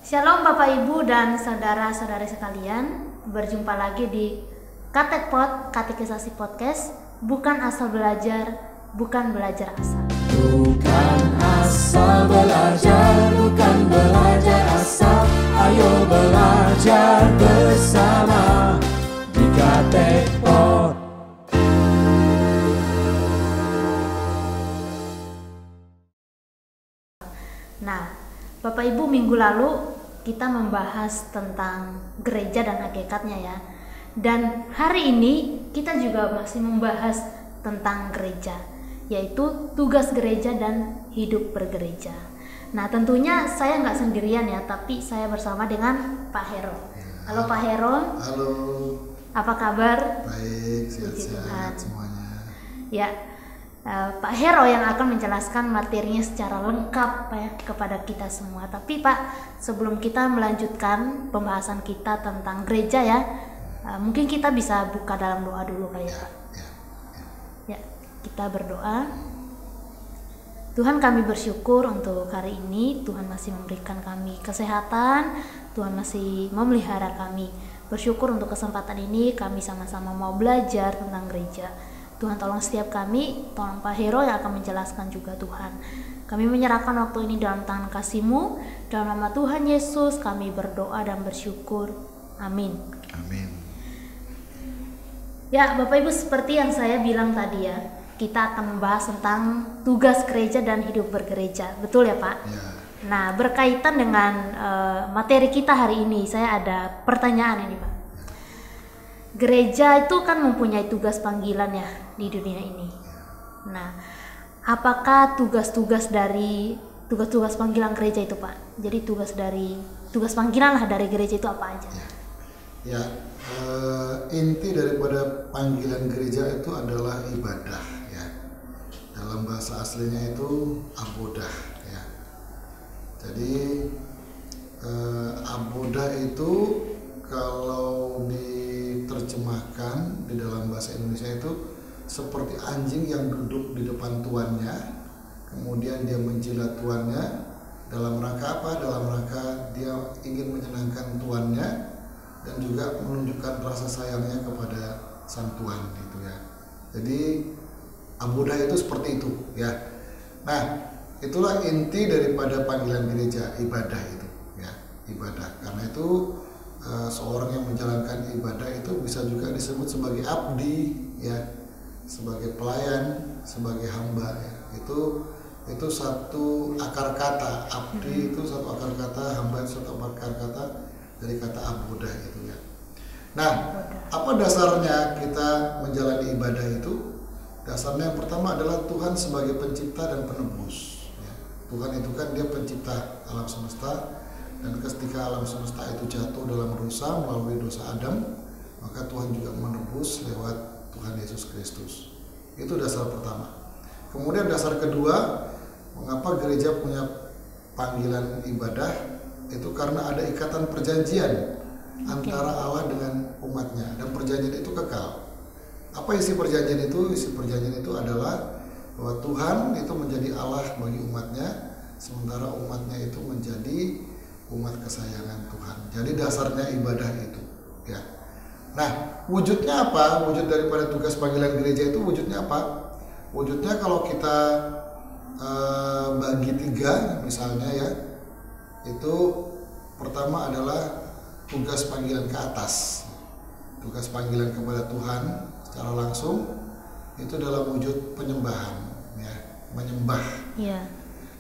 Shalom Bapak Ibu dan saudara-saudari sekalian. Berjumpa lagi di Katekpot, Katekisasi Podcast. Bukan asal belajar, bukan belajar asal. Bukan asal belajar, bukan belajar asal. Ayo belajar bersama di Katekpot. Nah, Bapak Ibu, minggu lalu kita membahas tentang gereja dan hakikatnya ya. Dan hari ini kita juga masih membahas tentang gereja, yaitu tugas gereja dan hidup bergereja. Nah, tentunya saya nggak sendirian ya, tapi saya bersama dengan Pak Hero. Halo Pak Hero. Halo. Apa kabar? Baik, sehat-sehat semuanya. Ya, Pak Hero yang akan menjelaskan materinya secara lengkap ya, kepada kita semua. Tapi Pak, sebelum kita melanjutkan pembahasan kita tentang gereja ya, mungkin kita bisa buka dalam doa dulu kali ya Pak. Ya, kita berdoa. Tuhan, kami bersyukur untuk hari ini. Tuhan masih memberikan kami kesehatan, Tuhan masih memelihara kami. Bersyukur untuk kesempatan ini kami sama-sama mau belajar tentang gereja. Tuhan tolong setiap kami, tolong Pak Hero yang akan menjelaskan juga Tuhan. Kami menyerahkan waktu ini dalam tangan kasih-Mu. Dalam nama Tuhan Yesus kami berdoa dan bersyukur. Amin. Amin. Ya Bapak Ibu, seperti yang saya bilang tadi ya, kita akan membahas tentang tugas gereja dan hidup bergereja. Betul ya Pak? Ya. Nah, berkaitan dengan materi kita hari ini, saya ada pertanyaan ini Pak. Gereja itu kan mempunyai tugas panggilan ya di dunia ini. Nah, apakah tugas-tugas panggilan gereja itu Pak? Jadi tugas panggilan lah dari gereja itu apa aja? Ya, inti daripada panggilan gereja itu adalah ibadah ya. Dalam bahasa aslinya itu abodah ya. Jadi abodah itu kalau diterjemahkan di dalam bahasa Indonesia itu seperti anjing yang duduk di depan tuannya, kemudian dia menjilat tuannya. Dalam rangka apa? Dalam rangka dia ingin menyenangkan tuannya dan juga menunjukkan rasa sayangnya kepada sang tuan gitu ya. Jadi abodah itu seperti itu ya. Nah, itulah inti daripada panggilan gereja, ibadah itu ya, ibadah. Karena itu seorang yang menjalankan ibadah itu bisa juga disebut sebagai abdi ya, sebagai pelayan, sebagai hamba ya. Itu satu akar kata. Abdi itu satu akar kata, hamba itu satu akar kata dari kata abodah itu ya. Nah, apa dasarnya kita menjalani ibadah itu? Dasarnya yang pertama adalah Tuhan sebagai pencipta dan penebus ya. Tuhan itu kan dia pencipta alam semesta, dan ketika alam semesta itu jatuh dalam dosa melalui dosa Adam, maka Tuhan juga menebus lewat Tuhan Yesus Kristus. Itu dasar pertama. Kemudian dasar kedua, mengapa gereja punya panggilan ibadah? Itu karena ada ikatan perjanjian antara Allah dengan umatnya, dan perjanjian itu kekal. Apa isi perjanjian itu? Isi perjanjian itu adalah bahwa Tuhan itu menjadi Allah bagi umatnya, sementara umatnya itu menjadi umat kesayangan Tuhan. Jadi dasarnya ibadah itu ya. Nah, wujudnya apa? Wujud daripada tugas panggilan gereja itu wujudnya apa? Wujudnya kalau kita bagi tiga misalnya ya, itu pertama adalah tugas panggilan ke atas. Tugas panggilan kepada Tuhan secara langsung itu dalam wujud penyembahan ya, menyembah. Iya.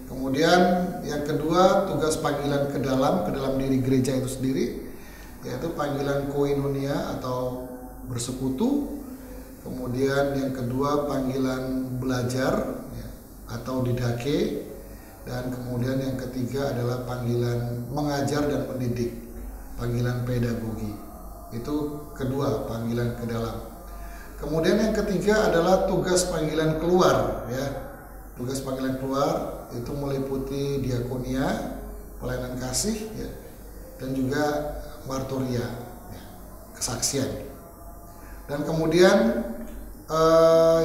Kemudian yang kedua, tugas panggilan ke dalam diri gereja itu sendiri, yaitu panggilan koinonia atau bersekutu. Kemudian yang kedua, panggilan belajar ya, atau didake. Dan kemudian yang ketiga adalah panggilan mengajar dan mendidik, panggilan pedagogi. Itu kedua, panggilan ke dalam. Kemudian yang ketiga adalah tugas panggilan keluar ya. Tugas panggilan keluar itu meliputi diakonia, pelayanan kasih ya, dan juga marturia ya, kesaksian. Dan kemudian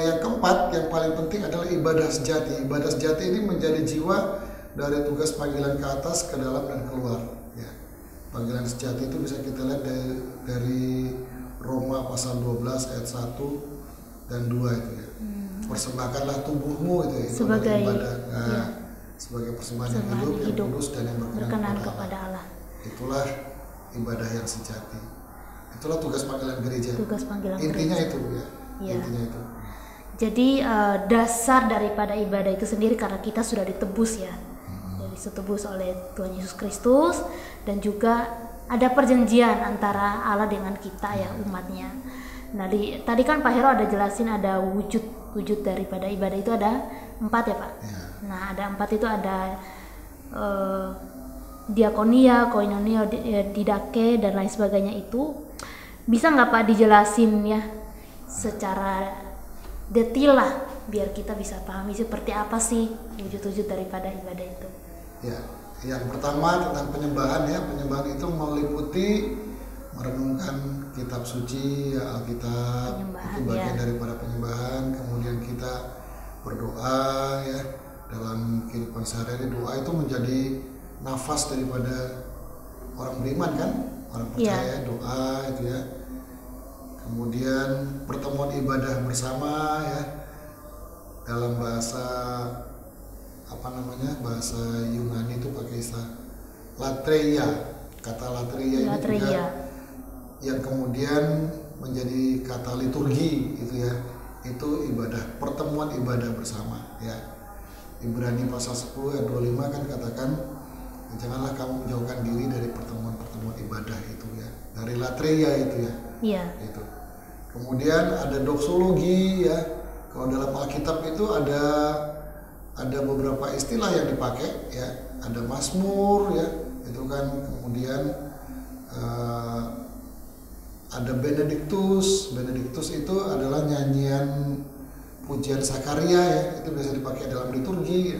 yang keempat, yang paling penting adalah ibadah sejati. Ibadah sejati ini menjadi jiwa dari tugas panggilan ke atas, ke dalam, dan keluar. Ya. Panggilan sejati itu bisa kita lihat dari Roma pasal 12 ayat 1 dan 2 itu ya. Persembahkanlah tubuhmu itu ya, itu sebagai ibadah. Nah, ya, sebagai persembahan yang hidup, yang kudus dan yang berkenan kepada kepada Allah. Allah. Itulah ibadah yang sejati. Itulah tugas panggilan gereja. Tugas panggilan Intinya gereja. itu ya. Iya. Intinya itu. Jadi dasar daripada ibadah itu sendiri karena kita sudah ditebus ya. Jadi ditebus oleh Tuhan Yesus Kristus, dan juga ada perjanjian antara Allah dengan kita ya, umatnya. Nah tadi kan Pak Hero ada jelasin ada wujud daripada ibadah itu ada 4 ya Pak. Ya. Nah ada 4 itu ada diakonia, koinonia, didake dan lain sebagainya. Itu bisa nggak Pak dijelasin ya secara detail lah biar kita bisa pahami seperti apa sih wujud-wujud daripada ibadah itu. Ya, yang pertama tentang penyembahan ya. Penyembahan itu meliputi merenungkan kitab suci ya, Alkitab. Penyembahan, Itu bagian ya. daripada penyembahan. Kemudian kita berdoa ya, dalam kehidupan sehari-hari. Doa itu menjadi nafas daripada orang beriman kan, orang percaya. Doa itu ya. Kemudian pertemuan ibadah bersama ya, dalam bahasa bahasa Yunani itu pakai istilah latreia. Kata latreia ini juga yang kemudian menjadi kata liturgi itu ya. Itu ibadah, pertemuan ibadah bersama ya. Ibrani pasal 10 ayat 25 kan katakan, janganlah kamu menjauhkan diri dari pertemuan-pertemuan ibadah itu ya. Dari latreia itu ya. Iya. Itu. Kemudian ada doksologi ya. Kalau dalam Alkitab itu ada beberapa istilah yang dipakai ya. Ada mazmur ya. Itu kan kemudian ada Benedictus. Benedictus itu adalah nyanyian pujian Sakaria ya. Itu biasa dipakai dalam liturgi.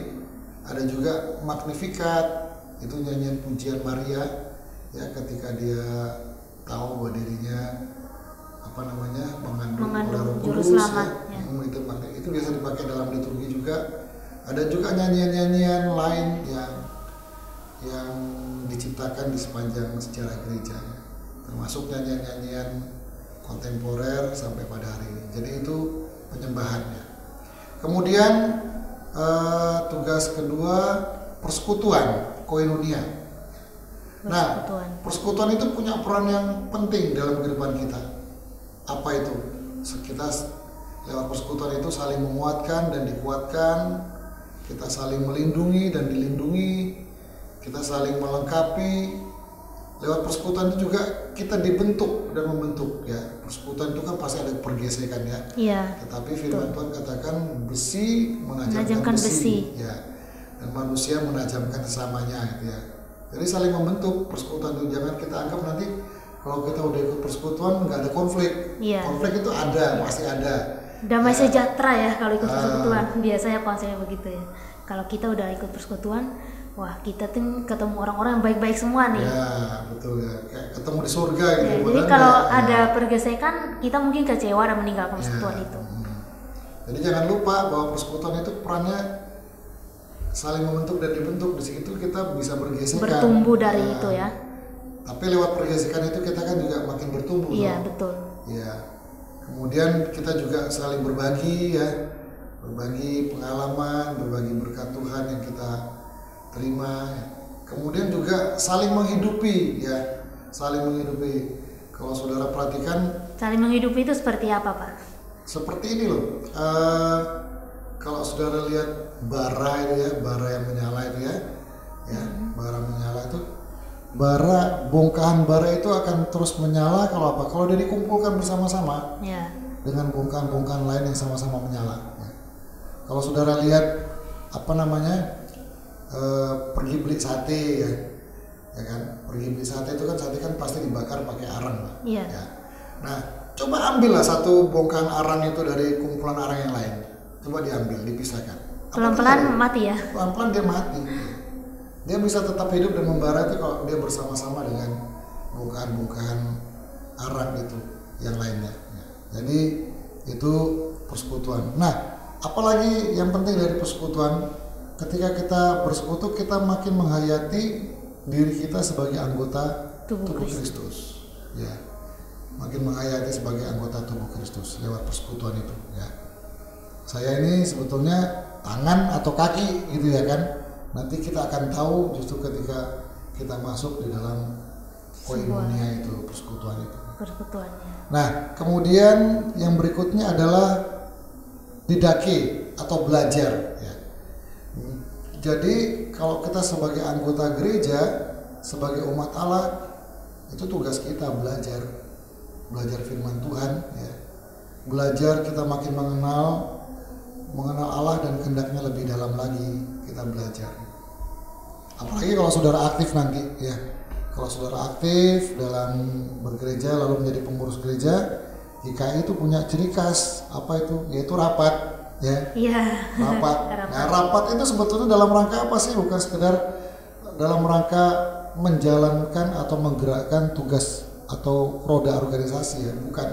Ada juga Magnificat. Itu nyanyian pujian Maria ya, ketika dia tahu bahwa dirinya mengandung oleh Roh Kudus ya. Itu biasa dipakai dalam liturgi juga. Ada juga nyanyian-nyanyian lain yang diciptakan di sepanjang sejarah gereja, termasuk nyanyian-nyanyian kontemporer sampai pada hari ini. Jadi itu penyembahannya. Kemudian tugas kedua persekutuan, koinonia. Nah, persekutuan itu punya peran yang penting dalam kehidupan kita. Apa itu? Kita lewat persekutuan itu saling menguatkan dan dikuatkan, kita saling melindungi dan dilindungi, kita saling melengkapi. Lewat persekutuan itu juga kita dibentuk dan membentuk ya. Persekutuan itu kan pasti ada pergesekan ya. Iya. Tetapi firman Tuhan katakan besi menajamkan besi ya, dan manusia menajamkan sesamanya gitu ya. Jadi saling membentuk persekutuan itu. Jangan kita anggap nanti kalau kita udah ikut persekutuan nggak ada konflik. Iya. Konflik itu ada, pasti ada. Damai sejahtera ya kalau ikut persekutuan. Biasanya konsepnya begitu ya. Kalau kita udah ikut persekutuan, wah kita tuh ketemu orang-orang yang baik-baik semua nih. Ya betul ya. Kayak ketemu di surga gitu. Ya, jadi kalau ada pergesekan, kita mungkin kecewa dan meninggalkan persekutuan itu. Jadi jangan lupa bahwa persekutuan itu perannya saling membentuk dan dibentuk. Di situ kita bisa bergesekan. Bertumbuh dari itu ya. Tapi lewat pergesekan itu kita kan juga makin bertumbuh. Iya betul. Ya. Kemudian kita juga saling berbagi ya, berbagi pengalaman, berbagi berkat Tuhan yang kita terima. Kemudian juga saling menghidupi ya, saling menghidupi. Kalau saudara perhatikan, saling menghidupi itu seperti apa Pak? Seperti ini loh. Kalau saudara lihat bara itu ya, bara yang menyala itu ya, bara menyala itu. Bongkahan bara itu akan terus menyala kalau apa? Kalau dia dikumpulkan bersama-sama dengan bongkahan-bongkahan lain yang sama-sama menyala. Ya. Kalau saudara lihat pergi beli sate ya kan? Pergi beli sate itu kan sate kan pasti dibakar pakai arang, Pak. Iya. Ya. Nah, coba ambillah satu bongkahan arang itu dari kumpulan arang yang lain. Coba diambil, dipisahkan. Pelan-pelan mati ya? Pelan-pelan dia mati. Dia bisa tetap hidup dan membara itu kalau dia bersama-sama dengan bongkahan-bongkahan arang itu yang lainnya. Jadi itu persekutuan. Nah, apalagi yang penting dari persekutuan, ketika kita bersekutu kita makin menghayati diri kita sebagai anggota Tubuh tubuh Kristus. Kristus. Ya. Makin menghayati sebagai anggota tubuh Kristus lewat persekutuan itu, ya. Saya ini sebetulnya tangan atau kaki gitu ya kan. Nanti kita akan tahu justru ketika kita masuk di dalam koinonia itu, persekutuan itu. Persekutuannya. Nah, kemudian yang berikutnya adalah didake atau belajar, ya. Jadi kalau kita sebagai anggota gereja, sebagai umat Allah, itu tugas kita belajar firman Tuhan, ya. Belajar kita makin mengenal Allah dan kehendaknya lebih dalam lagi, kita belajar. Apalagi kalau saudara aktif nanti, ya. Kalau saudara aktif dalam bergereja lalu menjadi pengurus gereja, GKI itu punya ciri khas, apa itu? Yaitu rapat, ya. Iya. Rapat. Nah, rapat itu sebetulnya dalam rangka apa sih? Bukan sekedar dalam rangka menjalankan atau menggerakkan tugas atau roda organisasi, ya, bukan.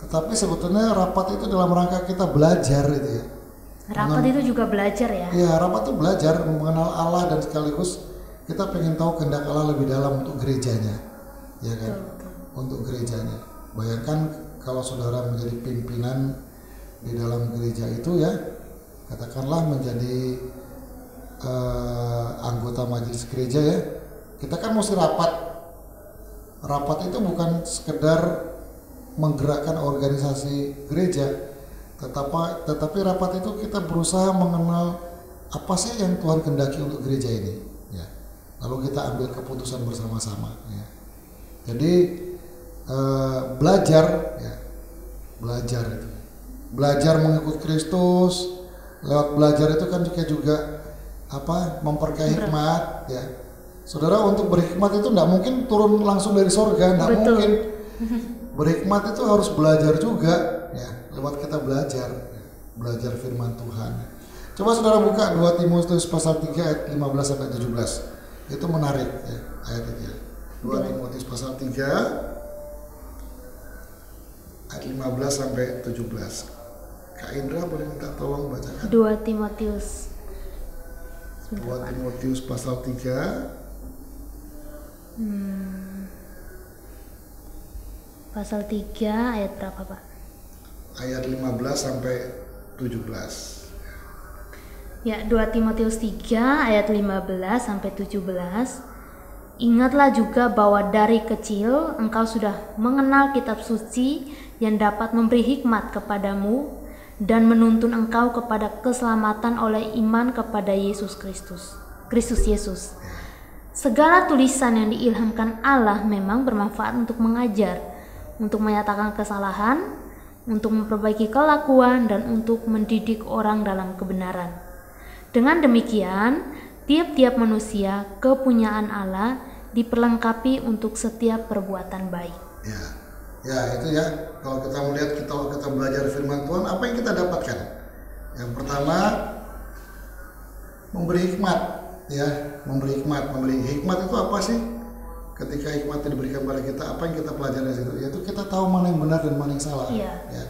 Tetapi sebetulnya rapat itu dalam rangka kita belajar itu, ya. Rapat itu juga belajar ya. Iya, rapat itu belajar mengenal Allah dan sekaligus kita pengen tahu kehendak Allah lebih dalam untuk gerejanya, ya kan? Betul. Untuk gerejanya. Bayangkan kalau saudara menjadi pimpinan di dalam gereja itu, ya, katakanlah menjadi anggota majelis gereja, ya, kita kan mesti rapat. Rapat itu bukan sekedar menggerakkan organisasi gereja, tetapi rapat itu kita berusaha mengenal apa sih yang Tuhan kehendaki untuk gereja ini, ya. Lalu kita ambil keputusan bersama-sama, ya. Jadi belajar, ya, belajar mengikut Kristus. Lewat belajar itu kan juga apa, memperkaya hikmat, ya. Saudara, untuk berhikmat itu tidak mungkin turun langsung dari sorga, tidak mungkin. Berhikmat itu harus belajar juga, ya, lewat kita belajar firman Tuhan. Coba saudara buka 2 Timotius pasal 3 ayat 15 sampai 17. Itu menarik, ya, ayat itu, ya. 2 Timotius pasal 3 ayat 15 sampai 17. Kak Indra boleh minta tolong bacakan. 2 Timotius. 2 Timotius pasal 3 Pasal 3 ayat berapa, Pak? ayat 15 sampai 17. Ya, 2 Timotius 3 ayat 15 sampai 17. Ingatlah juga bahwa dari kecil engkau sudah mengenal kitab suci yang dapat memberi hikmat kepadamu dan menuntun engkau kepada keselamatan oleh iman kepada Yesus Kristus Yesus. Segala tulisan yang diilhamkan Allah memang bermanfaat untuk mengajar, untuk menyatakan kesalahan, untuk memperbaiki kelakuan, dan untuk mendidik orang dalam kebenaran. Dengan demikian, tiap-tiap manusia kepunyaan Allah diperlengkapi untuk setiap perbuatan baik. Ya itu ya. Kalau kita melihat kita belajar firman Tuhan, apa yang kita dapatkan? Yang pertama, memberi hikmat, ya, memberi hikmat itu apa sih? Ketika hikmat itu diberikan pada kita, apa yang kita pelajari dari situ? Yaitu kita tahu mana yang benar dan mana yang salah. Iya. Ya.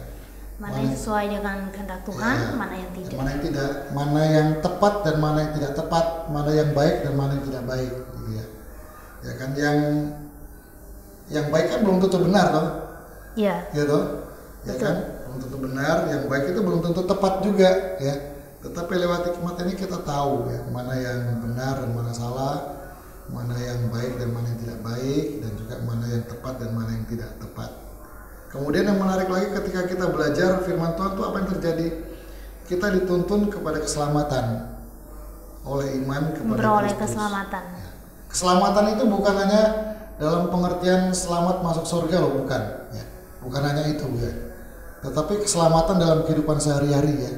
Mana yang sesuai dengan kehendak Tuhan, Ya, mana yang tidak. Mana yang tidak, mana yang tepat dan mana yang tidak tepat, mana yang baik dan mana yang tidak baik, gitu ya. Ya kan, yang baik kan belum tentu benar, toh. Iya. Gitu. Ya kan, belum tentu benar, yang baik itu belum tentu tepat juga, ya. Tetapi lewat hikmat ini kita tahu, ya, mana yang benar dan mana salah, mana yang baik dan mana yang tidak baik, dan juga mana yang tepat dan mana yang tidak tepat. Kemudian yang menarik lagi, ketika kita belajar firman Tuhan itu apa yang terjadi? Kita dituntun kepada keselamatan oleh iman kepada Memperoleh Kristus. keselamatan. Ya. Keselamatan itu bukan hanya dalam pengertian selamat masuk surga loh, bukan. Ya. Bukan hanya itu, ya. Tetapi keselamatan dalam kehidupan sehari-hari, ya.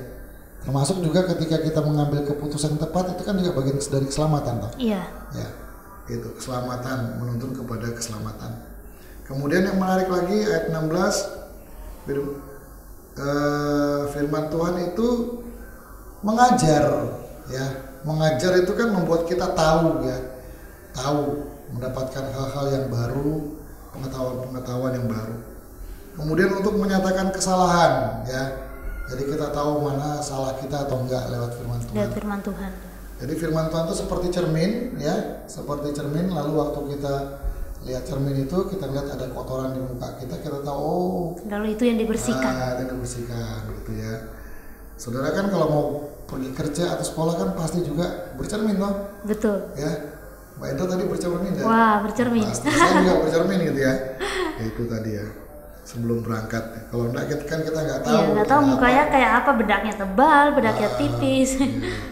Termasuk juga ketika kita mengambil keputusan tepat, itu kan juga bagian dari keselamatan, toh. Iya. Ya, itu keselamatan, menuntun kepada keselamatan. Kemudian yang menarik lagi ayat 16, firman Tuhan itu mengajar, ya. Mengajar itu kan membuat kita tahu, ya. Tahu, mendapatkan hal-hal yang baru, pengetahuan-pengetahuan yang baru. Kemudian untuk menyatakan kesalahan, ya. Jadi kita tahu mana salah kita atau enggak lewat firman Tuhan. Lewat firman Tuhan. Jadi firman Tuhan itu seperti cermin, ya, seperti cermin. Lalu waktu kita lihat cermin itu, kita lihat ada kotoran di muka kita, kita tahu, oh, lalu itu yang dibersihkan. yang dibersihkan, gitu ya. Saudara kan kalau mau pergi kerja atau sekolah kan pasti juga bercermin, toh? Betul. Ya, Mbak Enda tadi bercermin ya? Wah, bercermin. Pasti saya juga bercermin gitu ya. Itu tadi ya, sebelum berangkat. Kalau enggak kan kita nggak tahu. Iya, nggak tahu mukanya kayak apa, bedaknya tebal, bedaknya tipis. Iya.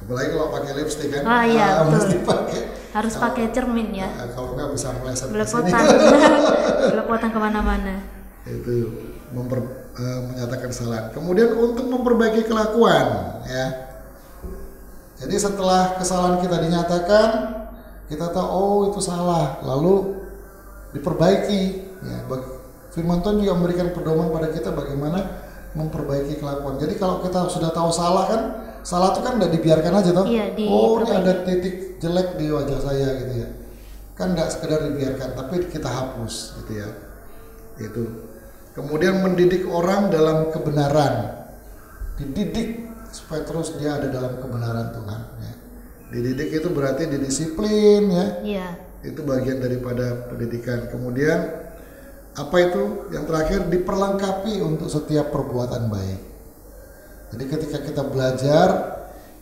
Apalagi kalau pakai lipstik kan. Oh iya, betul. Mesti pakai. Harus pakai cermin ya. Kalau nggak bisa meleset ke sini. Belepotan. Belepotan kemana-mana. Itu menyatakan kesalahan. Kemudian untuk memperbaiki kelakuan, ya. Jadi setelah kesalahan kita dinyatakan, kita tahu oh itu salah, lalu diperbaiki. Ya, Firman Tuhan juga memberikan pedoman pada kita bagaimana memperbaiki kelakuan. Jadi kalau kita sudah tahu salah kan, salah itu kan tidak dibiarkan aja toh. Iya, oh ini ada titik jelek di wajah saya gitu ya. Kan tidak sekedar dibiarkan, tapi kita hapus gitu ya. Itu. Kemudian mendidik orang dalam kebenaran, dididik supaya terus dia ada dalam kebenaran Tuhan. Ya. Dididik itu berarti didisiplin ya. Iya. Itu bagian daripada pendidikan. Kemudian apa itu? Yang terakhir diperlengkapi untuk setiap perbuatan baik. Jadi ketika kita belajar,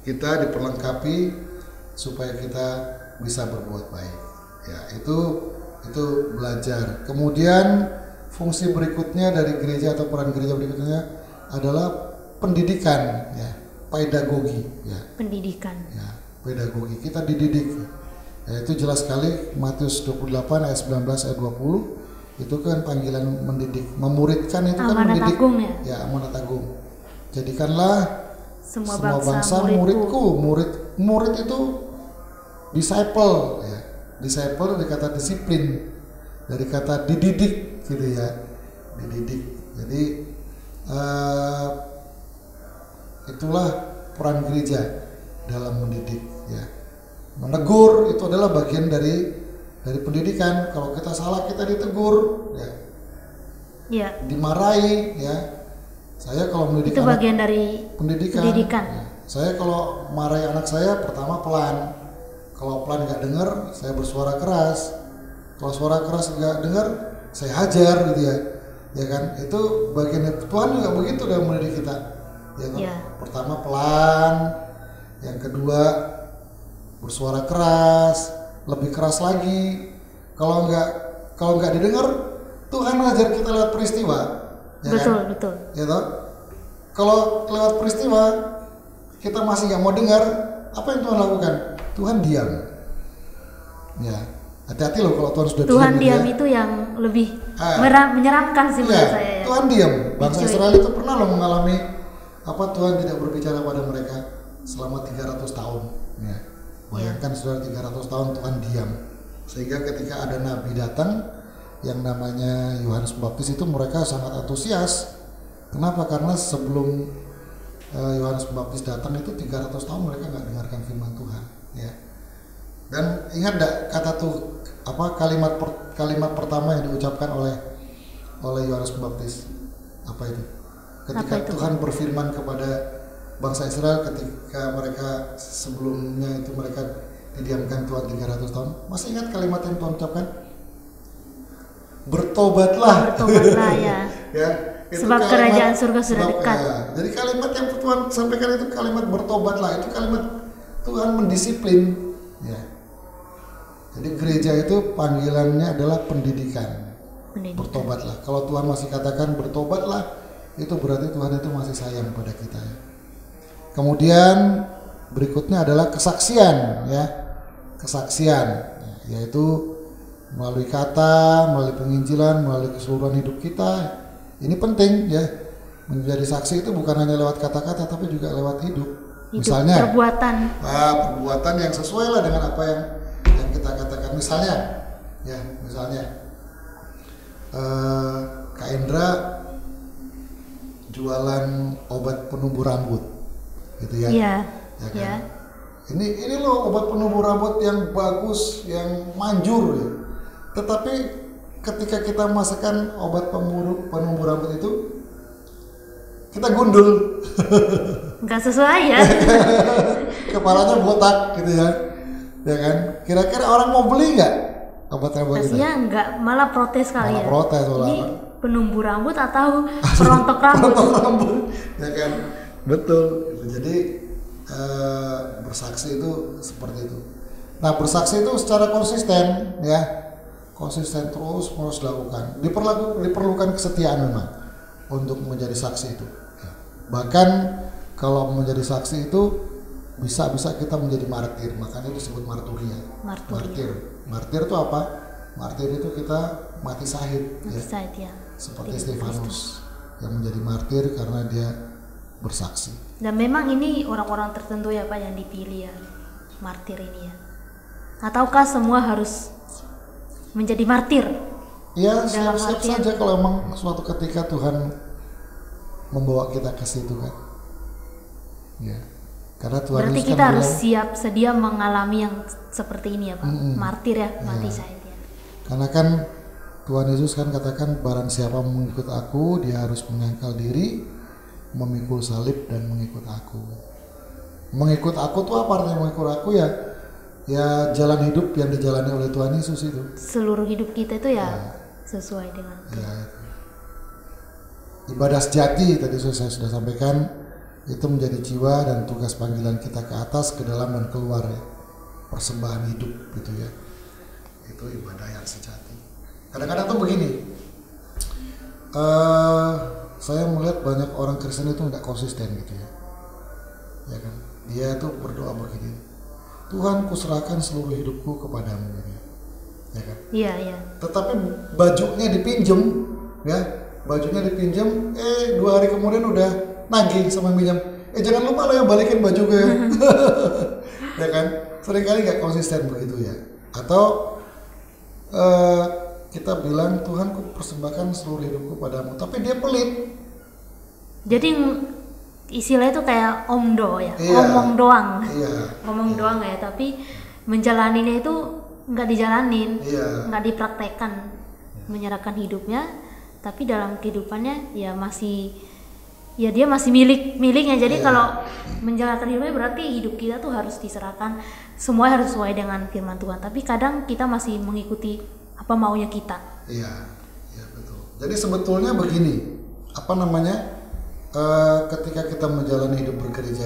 kita diperlengkapi supaya kita bisa berbuat baik. Ya itu belajar. Kemudian fungsi berikutnya dari gereja atau peran gereja berikutnya adalah pendidikan, ya, pedagogi, ya. Pendidikan. Ya, pedagogi. Kita dididik. Ya, itu jelas sekali Matius 28 ayat 19 ayat 20 itu kan panggilan mendidik, memuridkan itu kan Amanat mendidik. agung ya. Ya, amanat agung. Jadikanlah Semua bangsa muridku. Murid itu disciple, ya. Disciple dari kata disiplin, dari kata dididik, gitu ya, dididik. Jadi itulah peran gereja dalam mendidik, ya. Menegur itu adalah bagian dari pendidikan. Kalau kita salah kita ditegur, ya. Iya. Dimarahi, ya. Saya kalau mendidik itu anak, bagian dari pendidikan. Ya. Saya kalau marahi anak saya pertama pelan. Kalau pelan nggak dengar, saya bersuara keras. Kalau suara keras nggak dengar, saya hajar gitu ya. Ya kan? Itu bagian Tuhan juga begitu dalam mendidik kita. Ya kan? Ya. Pertama pelan, yang kedua bersuara keras, lebih keras lagi. Kalau nggak didengar, Tuhan ngajar kita lewat peristiwa. Ya betul, kan? betul. Ya toh? Kalau lewat peristiwa kita masih nggak mau dengar, apa yang Tuhan lakukan? Tuhan diam. Ya, hati-hati loh kalau Tuhan sudah Tuhan diam. diam Ya. itu yang lebih menyeramkan sih menurut saya. Ya. Tuhan diam. Bangsa Israel itu pernah loh mengalami Tuhan tidak berbicara pada mereka selama 300 tahun. Ya. Bayangkan saudara 300 tahun Tuhan diam. Sehingga ketika ada nabi datang yang namanya Yohanes Pembaptis itu mereka sangat antusias. Kenapa? Karena sebelum Yohanes Pembaptis datang itu 300 tahun mereka nggak dengarkan firman Tuhan, ya. Dan ingat enggak kalimat pertama yang diucapkan oleh Yohanes Pembaptis? Apa itu? Ketika Tuhan berfirman kepada bangsa Israel ketika mereka sebelumnya itu mereka didiamkan Tuhan 300 tahun. Masih ingat kalimat yang Tuhan ucapkan? Bertobatlah. Bertobatlah ya. Ya. Sebab kerajaan surga sudah dekat. Ya. Jadi kalimat yang Tuhan sampaikan itu kalimat bertobatlah, itu kalimat Tuhan mendisiplin. Ya. Jadi gereja itu panggilannya adalah pendidikan. Bertobatlah. Kalau Tuhan masih katakan bertobatlah, itu berarti Tuhan itu masih sayang pada kita. Ya. Kemudian berikutnya adalah kesaksian, ya. Kesaksian, yaitu melalui kata, melalui penginjilan, melalui keseluruhan hidup kita. Ini penting ya, menjadi saksi itu bukan hanya lewat kata-kata tapi juga lewat hidup. Misalnya perbuatan yang sesuai lah dengan apa yang kita katakan. Misalnya Kak Indra jualan obat penumbuh rambut, gitu ya? Iya. Ya kan? Ya. Ini loh obat penumbuh rambut yang bagus, yang manjur. Ya. Tetapi ketika kita masukkan obat penumbuh rambut itu, kita gundul. Nggak sesuai ya. kepalanya botak gitu ya kan? Kira-kira orang mau beli nggak obat rambut itu? Pastinya enggak, malah protes kali Malah ya. protes malah. Ini penumbuh rambut atau perontok rambut? Potong rambut, ya kan? Betul. Gitu. Jadi bersaksi itu seperti itu. Nah, bersaksi itu secara konsisten, ya, konsisten terus lakukan. Diperlukan kesetiaan memang untuk menjadi saksi itu. Ya. Bahkan kalau menjadi saksi itu bisa kita menjadi martir, makanya disebut marturia. Martir itu apa? Martir itu kita mati syahid, ya. Seperti Stefanus yang menjadi martir karena dia bersaksi. Dan memang ini orang-orang tertentu ya Pak yang dipilih ya, martir ini ya. Ataukah semua harus menjadi martir? Ya, siap-siap saja kalau memang suatu ketika Tuhan membawa kita ke situ kan. Ya. Karena Tuhan berarti Yesus kita kan harus bilang, siap sedia mengalami yang seperti ini ya Pak. Martir ya, mati syahid ya. Karena kan Tuhan Yesus kan katakan barang siapa mengikut aku, dia harus menyangkal diri, memikul salib dan mengikut aku. Mengikut aku tuh apa artinya mengikut aku ya? Ya jalan hidup yang dijalani oleh Tuhan Yesus itu. Seluruh hidup kita itu ya sesuai dengan ya, ibadah sejati tadi saya sudah sampaikan, itu menjadi jiwa dan tugas panggilan kita ke atas, ke dalam dan keluar ya. Persembahan hidup gitu ya. Itu ibadah yang sejati. Kadang-kadang tuh begini, saya melihat banyak orang Kristen itu tidak konsisten gitu ya kan? Dia tuh berdoa begini, Tuhan kuserahkan seluruh hidupku kepadamu gitu ya kan? Iya. Tetapi bajunya dipinjem ya, bajunya dipinjem, 2 hari kemudian udah nagih sama minjem, jangan lupa lo ya balikin baju gue ya kan? Seringkali nggak konsisten begitu ya. Atau kita bilang Tuhan ku persembahkan seluruh hidupku padamu, tapi dia pelit. Jadi istilah itu kayak omdo ya, ngomong doang. Ngomong doang ya, tapi menjalaninya itu nggak dijalanin, nggak dipraktekkan, menyerahkan hidupnya, tapi dalam kehidupannya ya dia masih miliknya. Jadi kalau menjalankan hidupnya berarti hidup kita tuh harus diserahkan, semua harus sesuai dengan firman Tuhan. Tapi kadang kita masih mengikuti apa maunya kita. Iya betul. Jadi sebetulnya begini, ketika kita menjalani hidup bergereja,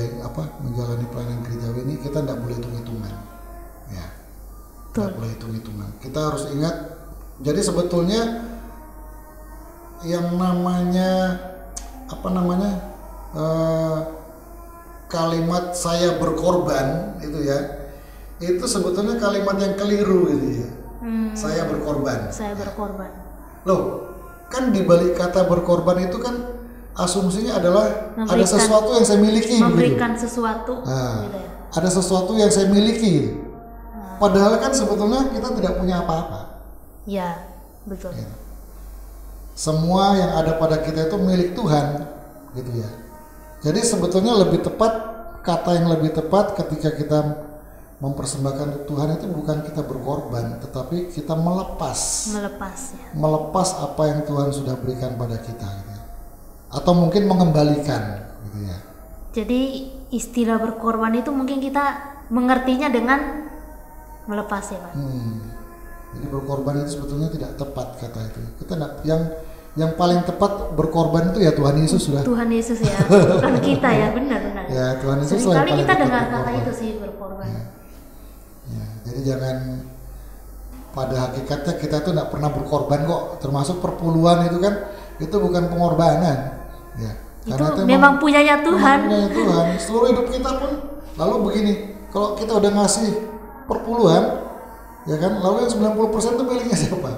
menjalani pelayanan gerejawi ini, kita tidak boleh hitung-hitungan, ya. Tidak boleh hitung-hitungan. Kita harus ingat. Jadi sebetulnya yang namanya kalimat saya berkorban itu ya, itu sebetulnya kalimat yang keliru gitu ya. Saya berkorban. Loh, kan di balik kata berkorban itu kan asumsinya adalah ada sesuatu yang saya miliki, memberikan gitu. Sesuatu gitu ya. Ada sesuatu yang saya miliki gitu. Padahal kan sebetulnya kita tidak punya apa-apa. Ya, betul ya. Semua yang ada pada kita itu milik Tuhan gitu ya. Jadi sebetulnya kata yang lebih tepat ketika kita mempersembahkan Tuhan itu bukan kita berkorban, tetapi kita melepas apa yang Tuhan sudah berikan pada kita gitu ya. Atau mungkin mengembalikan gitu ya. Jadi istilah berkorban itu mungkin kita mengertinya dengan melepas ya Pak. Jadi berkorban itu sebetulnya tidak tepat kata itu. Kita yang paling tepat berkorban itu ya Tuhan Yesus sudah. Tuhan Yesus ya, bukan kita ya, benar. Ya Tuhan Yesus lah. Sekali kita dengar berkorban. Kata itu sih berkorban. Ya, jadi jangan, pada hakikatnya kita tuh tidak pernah berkorban kok, termasuk perpuluhan itu kan, itu bukan pengorbanan. Ya, itu memang punyanya Tuhan. Punyanya Tuhan. Seluruh hidup kita pun. Lalu begini, kalau kita udah ngasih perpuluhan, ya kan, lalu yang 90% itu miliknya siapa?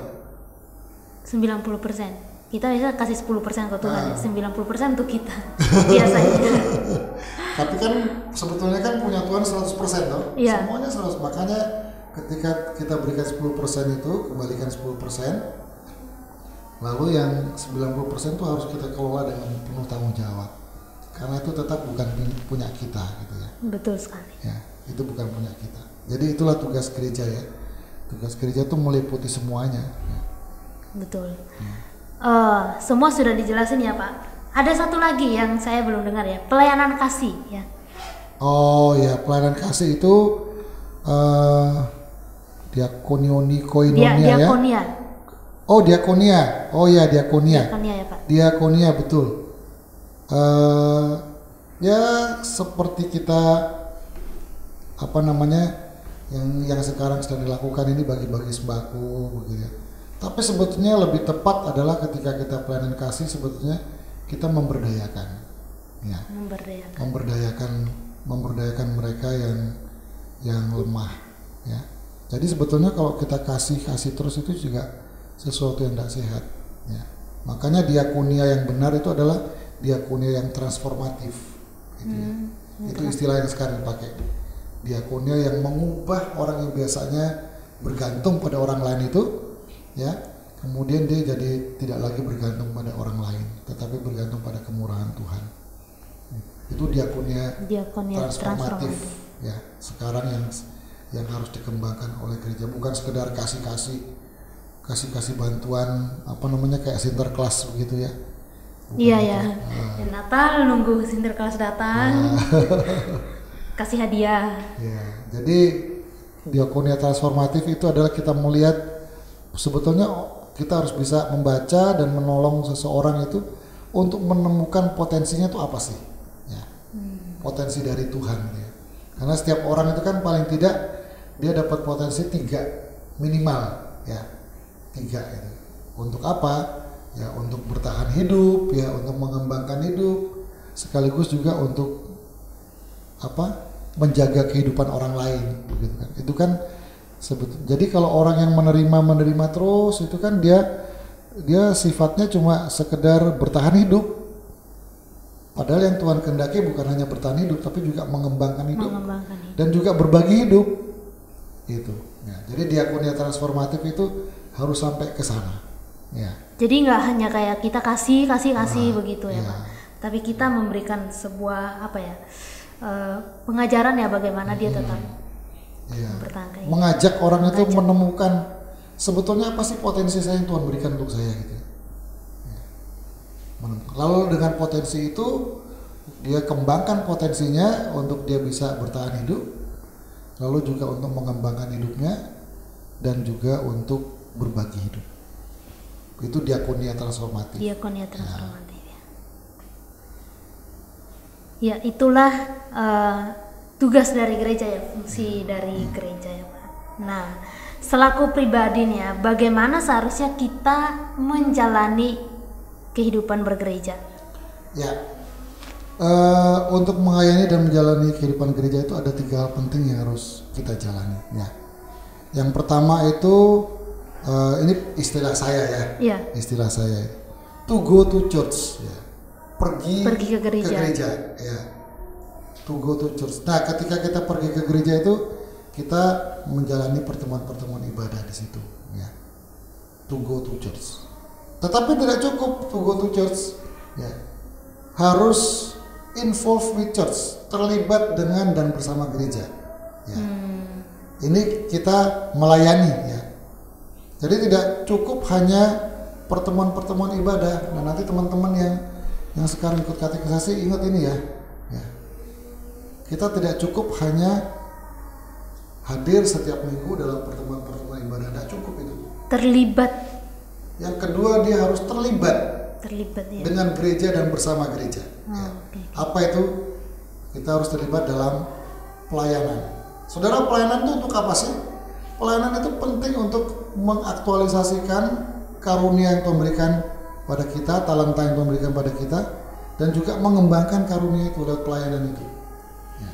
90%. Kita bisa kasih 10% ke Tuhan, 90% untuk kita. Biasanya. Tapi kan sebetulnya kan punya Tuhan 100% toh. Iya. Semuanya 100%. Makanya ketika kita berikan 10% itu, kembalikan 10%. Lalu yang 90% itu harus kita kelola dengan penuh tanggung jawab. Karena itu tetap bukan punya kita gitu ya. Betul sekali. Ya, itu bukan punya kita. Jadi itulah tugas gereja ya. Tugas gereja itu meliputi semuanya. Ya. Betul. Semua sudah dijelasin ya Pak. Ada satu lagi yang saya belum dengar ya, pelayanan kasih ya. Oh ya, pelayanan kasih itu koinonia ya. Diakonia. Oh diakonia. Oh ya diakonia. Diakonia ya Pak. Diakonia betul. Ya seperti kita apa namanya yang sekarang sedang dilakukan ini bagi-bagi sembako begitu ya. Tapi sebetulnya lebih tepat adalah ketika kita pelayanan kasih sebetulnya kita memberdayakan, ya. Memberdayakan mereka yang lemah, ya. Jadi sebetulnya kalau kita kasih terus itu juga sesuatu yang tidak sehat, ya. Makanya diakonia yang benar itu adalah diakonia yang transformatif, gitu ya. Itu istilah yang sekarang dipakai. Diakonia yang mengubah orang yang biasanya bergantung pada orang lain itu, ya, kemudian dia jadi tidak lagi bergantung pada orang lain, tetapi bergantung pada kemurahan Tuhan. Itu diakonia transformatif, ya. Sekarang yang harus dikembangkan oleh gereja, bukan sekedar kasih bantuan apa namanya kayak Sinterklas begitu ya. Iya ya. Natal nunggu Sinterklas datang. Kasih hadiah. Ya, jadi diakonia transformatif itu adalah kita melihat sebetulnya kita harus bisa membaca dan menolong seseorang itu untuk menemukan potensinya itu apa sih, ya. Potensi dari Tuhan, ya. Karena setiap orang itu kan paling tidak dia dapat potensi 3 minimal, ya, 3 itu. Untuk apa? Ya untuk bertahan hidup, ya untuk mengembangkan hidup, sekaligus juga untuk apa? Menjaga kehidupan orang lain, begitu kan. Itu kan jadi kalau orang yang menerima terus itu kan dia sifatnya cuma sekedar bertahan hidup. Padahal yang Tuhan kehendaki bukan hanya bertahan hidup tapi juga mengembangkan hidup. Dan juga berbagi hidup. Itu. Ya, jadi diakonia transformatif itu harus sampai ke sana. Ya. Jadi nggak hanya kayak kita kasih begitu ya Pak. Tapi kita memberikan sebuah apa ya? Pengajaran ya bagaimana dia tetap bertahan. Mengajak orang itu menemukan sebetulnya apa sih potensi saya yang Tuhan berikan untuk saya gitu. Ya. Lalu dengan potensi itu dia kembangkan potensinya untuk dia bisa bertahan hidup, lalu juga untuk mengembangkan hidupnya dan juga untuk berbagi hidup. Itu diakonia transformatif. Diakonia transformatif. Ya itulah tugas dari gereja ya, fungsi dari gereja ya Pak. Nah, selaku pribadi nih ya, bagaimana seharusnya kita menjalani kehidupan bergereja? Ya, untuk mengayomi dan menjalani kehidupan gereja itu ada 3 hal penting yang harus kita jalani. Ya, yang pertama itu ini istilah saya ya, istilah saya, to go to church. Ya. Pergi ke gereja, ya. To go to church. Nah, ketika kita pergi ke gereja itu kita menjalani pertemuan-pertemuan ibadah di situ, ya. To go to church. Tetapi tidak cukup to go to church, ya. Harus involve with church, terlibat dengan dan bersama gereja, ya. Ini kita melayani, ya. Jadi tidak cukup hanya pertemuan-pertemuan ibadah. Nah, nanti teman-teman yang sekarang ikut katekisasi ingat ini ya. Kita tidak cukup hanya hadir setiap minggu dalam pertemuan-pertemuan ibadah, tidak cukup itu. Terlibat. Yang kedua dia harus terlibat ya. Dengan gereja dan bersama gereja. Okay. Apa itu? Kita harus terlibat dalam pelayanan. Saudara, pelayanan itu untuk apa sih? Pelayanan itu penting untuk mengaktualisasikan karunia yang Tuhan berikan pada kita, talenta yang Tuhan berikan pada kita, dan juga mengembangkan karunia itu lewat pelayanan itu. Ya.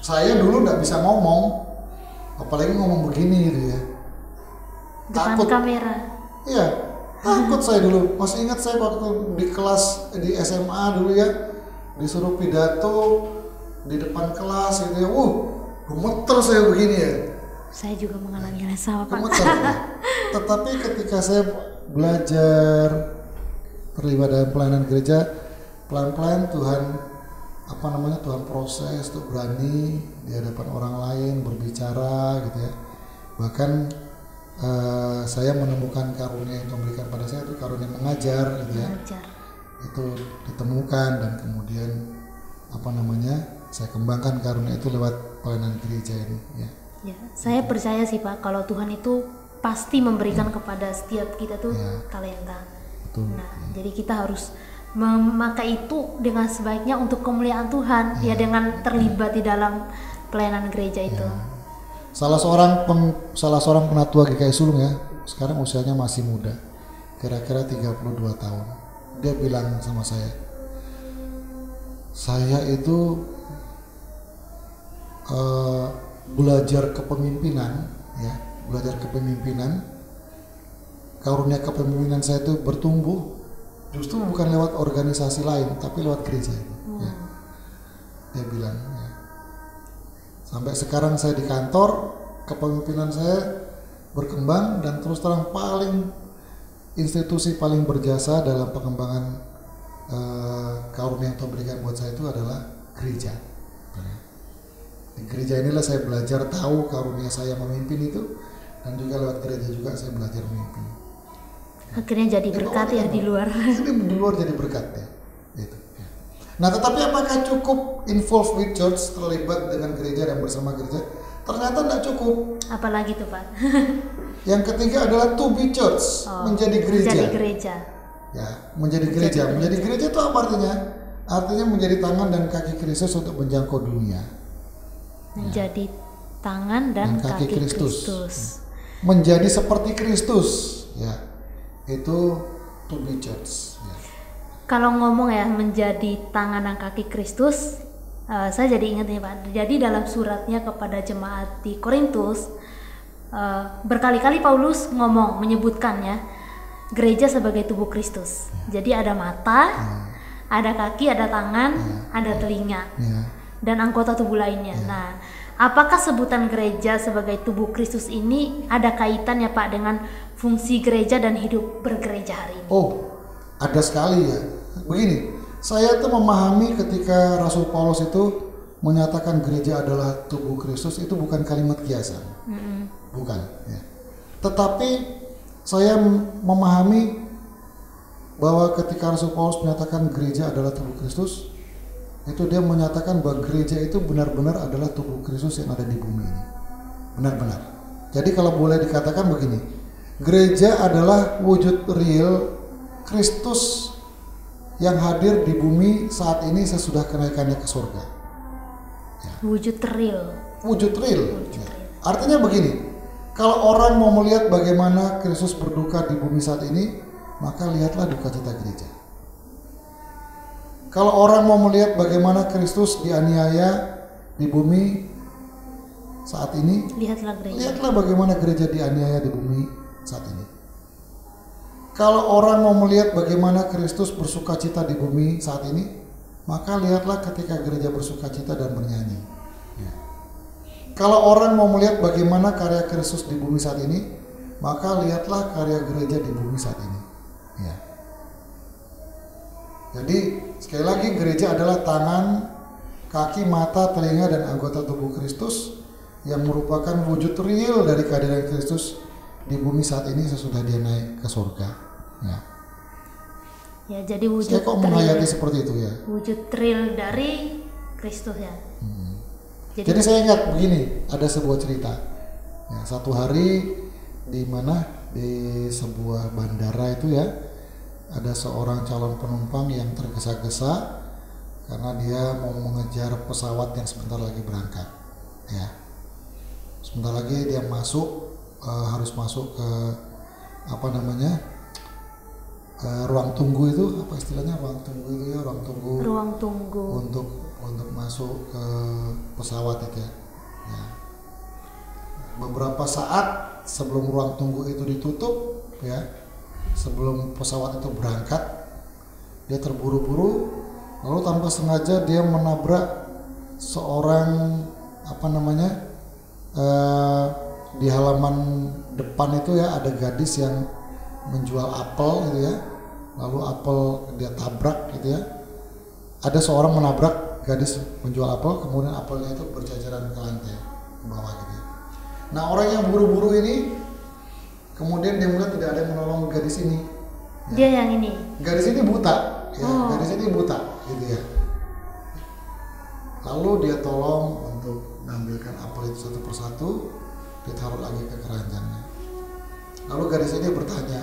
Saya dulu nggak bisa ngomong, apalagi ngomong begini gitu ya. Depan kamera. Iya, takut saya dulu. Masih ingat saya waktu di kelas di SMA dulu ya, disuruh pidato di depan kelas gitu ya. Gemeter saya begini ya. Saya juga mengalami hal sama Pak. Gemeter. Tetapi ketika saya belajar terlibat dalam pelayanan gereja, pelan-pelan Tuhan Tuhan proses untuk berani di hadapan orang lain berbicara gitu ya. Bahkan saya menemukan karunia yang Tuhan berikan pada saya itu karunia mengajar gitu ya. Itu ditemukan dan kemudian saya kembangkan karunia itu lewat pelayanan gereja ini ya. Ya, saya percaya sih Pak kalau Tuhan itu pasti memberikan kepada setiap kita tuh talenta. Betul. Nah, jadi kita harus memakai itu dengan sebaiknya untuk kemuliaan Tuhan ya dengan terlibat di dalam pelayanan gereja itu. Salah seorang penatua GKI Sulung ya, sekarang usianya masih muda, kira-kira 32 tahun. Dia bilang sama saya itu belajar kepemimpinan, karunia kepemimpinan saya itu bertumbuh justru bukan lewat organisasi lain, tapi lewat gereja itu. Ya. Dia bilang, ya. Sampai sekarang saya di kantor, kepemimpinan saya berkembang dan terus terang institusi paling berjasa dalam pengembangan karunia yang Tuhan berikan buat saya itu adalah gereja. Di gereja inilah saya belajar tahu karunia saya memimpin itu, dan juga lewat gereja juga saya belajar memimpin. Akhirnya jadi berkat ya di luar. Ini di luar jadi berkat ya. Gitu. Nah, tetapi apakah cukup involved with church, terlibat dengan gereja dan bersama gereja? Ternyata tidak cukup. Apalagi tuh Pak? Yang ketiga adalah to be church, menjadi gereja. Menjadi gereja. Ya, menjadi gereja. Menjadi gereja itu apa artinya? Artinya menjadi tangan dan kaki Kristus untuk menjangkau dunia. Menjadi tangan dan kaki Kristus. Menjadi seperti Kristus, ya. Itu to be church. Ya. Kalau ngomong ya menjadi tangan dan kaki Kristus, saya jadi ingat nih Pak. Jadi dalam suratnya kepada jemaat di Korintus, berkali-kali Paulus menyebutkan ya gereja sebagai tubuh Kristus. Jadi ada mata, ada kaki, ada tangan, ada telinga, dan anggota tubuh lainnya. Nah, apakah sebutan gereja sebagai tubuh Kristus ini ada kaitannya Pak dengan fungsi gereja dan hidup bergereja hari ini? Oh, ada sekali ya. Begini, saya tuh memahami ketika Rasul Paulus itu menyatakan gereja adalah tubuh Kristus, itu bukan kalimat kiasan, bukan. Ya. Tetapi saya memahami bahwa ketika Rasul Paulus menyatakan gereja adalah tubuh Kristus, itu dia menyatakan bahwa gereja itu benar-benar adalah tubuh Kristus yang ada di bumi ini, benar-benar. Jadi kalau boleh dikatakan begini, gereja adalah wujud real Kristus yang hadir di bumi saat ini sesudah kenaikannya ke surga. Ya. Wujud real. Wujud real. Ya. Artinya begini, kalau orang mau melihat bagaimana Kristus berduka di bumi saat ini, maka lihatlah duka cita gereja. Kalau orang mau melihat bagaimana Kristus dianiaya di bumi saat ini, lihatlah bagaimana gereja dianiaya di bumi saat ini. Kalau orang mau melihat bagaimana Kristus bersukacita di bumi saat ini, maka lihatlah ketika gereja bersukacita dan bernyanyi. Ya. Kalau orang mau melihat bagaimana karya Kristus di bumi saat ini, maka lihatlah karya gereja di bumi saat ini. Ya. Jadi sekali lagi gereja adalah tangan, kaki, mata, telinga, dan anggota tubuh Kristus yang merupakan wujud real dari kehadiran Kristus di bumi saat ini sesudah dia naik ke surga. Ya. Ya, jadi wujud. Saya kok menghayati seperti itu ya. Wujud real dari Kristus ya. Jadi saya ingat begini, ada sebuah cerita. Ya, satu hari di mana di sebuah bandara itu ya, ada seorang calon penumpang yang tergesa-gesa karena dia mau mengejar pesawat yang sebentar lagi berangkat. Ya, sebentar lagi dia harus masuk ke ruang tunggu itu, apa istilahnya ruang tunggu itu ya, ruang tunggu untuk masuk ke pesawat itu ya. Ya. Beberapa saat sebelum ruang tunggu itu ditutup ya, sebelum pesawat itu berangkat, dia terburu-buru lalu tanpa sengaja dia menabrak seorang di halaman depan itu ya, ada gadis yang menjual apel gitu ya, lalu apel dia tabrak gitu ya, ada seorang menabrak gadis menjual apel, kemudian apelnya itu berjajaran ke lantai ke bawah gitu ya. Nah, orang yang buru-buru ini kemudian dia melihat tidak ada yang menolong gadis ini. Ya. Dia yang ini. Gadis ini buta, ya. Gadis ini buta, gitu ya. Lalu dia tolong untuk mengambilkan apel itu satu persatu, ditaruh lagi ke keranjangnya. Lalu gadis ini bertanya,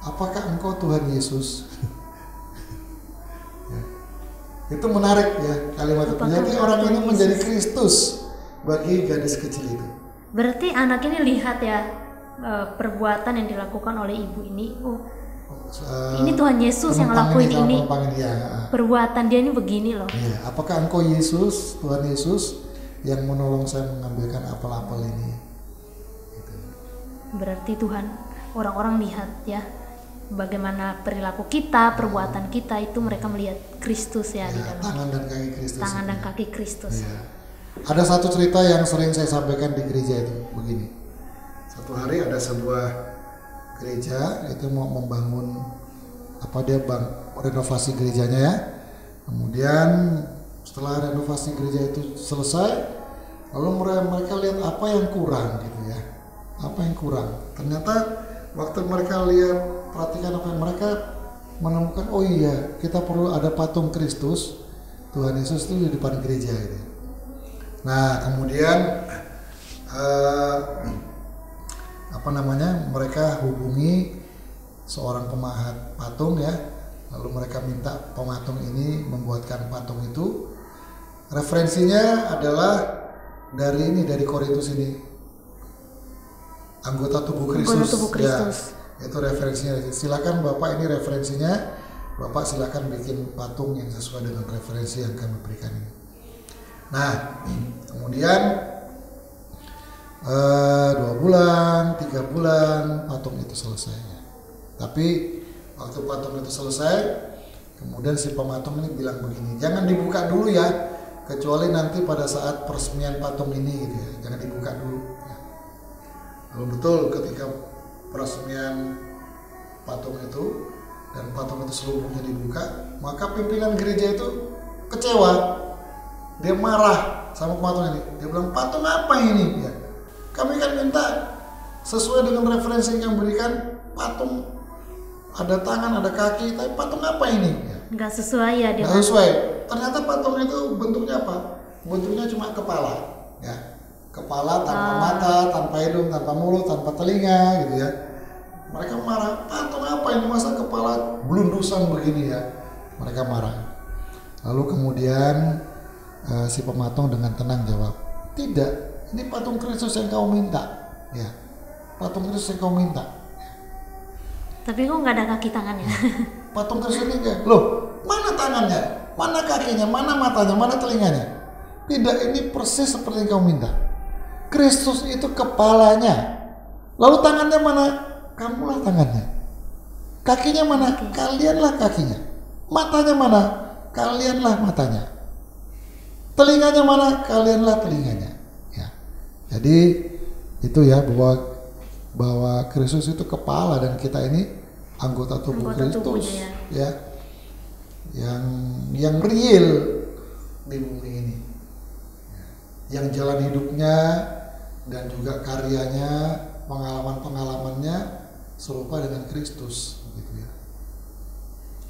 apakah engkau Tuhan Yesus? Ya. Itu menarik ya kalimat itu. Jadi orang ini menjadi Kristus bagi gadis kecil itu. Berarti anak ini lihat ya perbuatan yang dilakukan oleh ibu ini. Ini Tuhan Yesus yang ngelakuin ini. Ya. Perbuatan dia ini begini loh. Ya, apakah engkau Yesus, Tuhan Yesus yang menolong saya mengambilkan apel-apel ini? Gitu. Berarti Tuhan, orang-orang lihat ya bagaimana perilaku kita, perbuatan kita itu mereka melihat Kristus ya, di dalam tangan dan kaki Kristus. Tangan dan kaki Kristus. Ya. Ada satu cerita yang sering saya sampaikan di gereja itu begini. Satu hari ada sebuah gereja itu mau membangun renovasi gerejanya ya. Kemudian setelah renovasi gereja itu selesai, lalu mereka lihat apa yang kurang gitu ya. Apa yang kurang? Ternyata waktu mereka lihat, perhatikan apa yang mereka menemukan, oh iya, kita perlu ada patung Kristus Tuhan Yesus itu di depan gereja gitu. Nah, kemudian mereka hubungi seorang pemahat patung ya, lalu mereka minta pematung ini membuatkan patung itu. Referensinya adalah dari Korintus ini, anggota tubuh Kristus. Ya, itu referensinya. Silakan Bapak, ini referensinya, Bapak silakan bikin patung yang sesuai dengan referensi yang kami berikan ini. Nah, kemudian 2 bulan, 3 bulan patung itu selesai. Tapi waktu patung itu selesai, kemudian si pematung ini bilang begini, jangan dibuka dulu ya, kecuali nanti pada saat peresmian patung ini gitu ya, jangan dibuka dulu. Lalu betul ketika peresmian patung itu dan patung itu seluruhnya dibuka, maka pimpinan gereja itu kecewa, dia marah sama patung ini. Dia bilang, patung apa ini? Ya. Kami kan minta sesuai dengan referensi yang berikan, patung ada tangan, ada kaki, tapi patung apa ini? Ya. Nggak sesuai ya dia. Nggak sesuai. Ternyata patung itu bentuknya apa? Bentuknya cuma kepala, ya. Kepala tanpa mata, tanpa hidung, tanpa mulut, tanpa telinga, gitu ya. Mereka marah, patung apa ini? Masa kepala blundusan begini ya? Mereka marah. Lalu kemudian si pematung dengan tenang jawab, tidak. Ini patung Kristus yang kau minta, ya. Patung Kristus yang kau minta. Tapi kok nggak ada kaki tangannya? Patung Kristus ini enggak. Loh, mana tangannya? Mana kakinya? Mana matanya? Mana telinganya? Tidak, ini persis seperti yang kau minta. Kristus itu kepalanya. Lalu tangannya mana? Kamulah tangannya. Kakinya mana? Kalianlah kakinya. Matanya mana? Kalianlah matanya. Telinganya mana? Kalianlah telinganya. Jadi itu ya, bahwa Kristus itu kepala dan kita ini anggota tubuh Kristus ya, yang real di bumi ini, yang jalan hidupnya dan juga karyanya, pengalamannya serupa dengan Kristus gitu ya.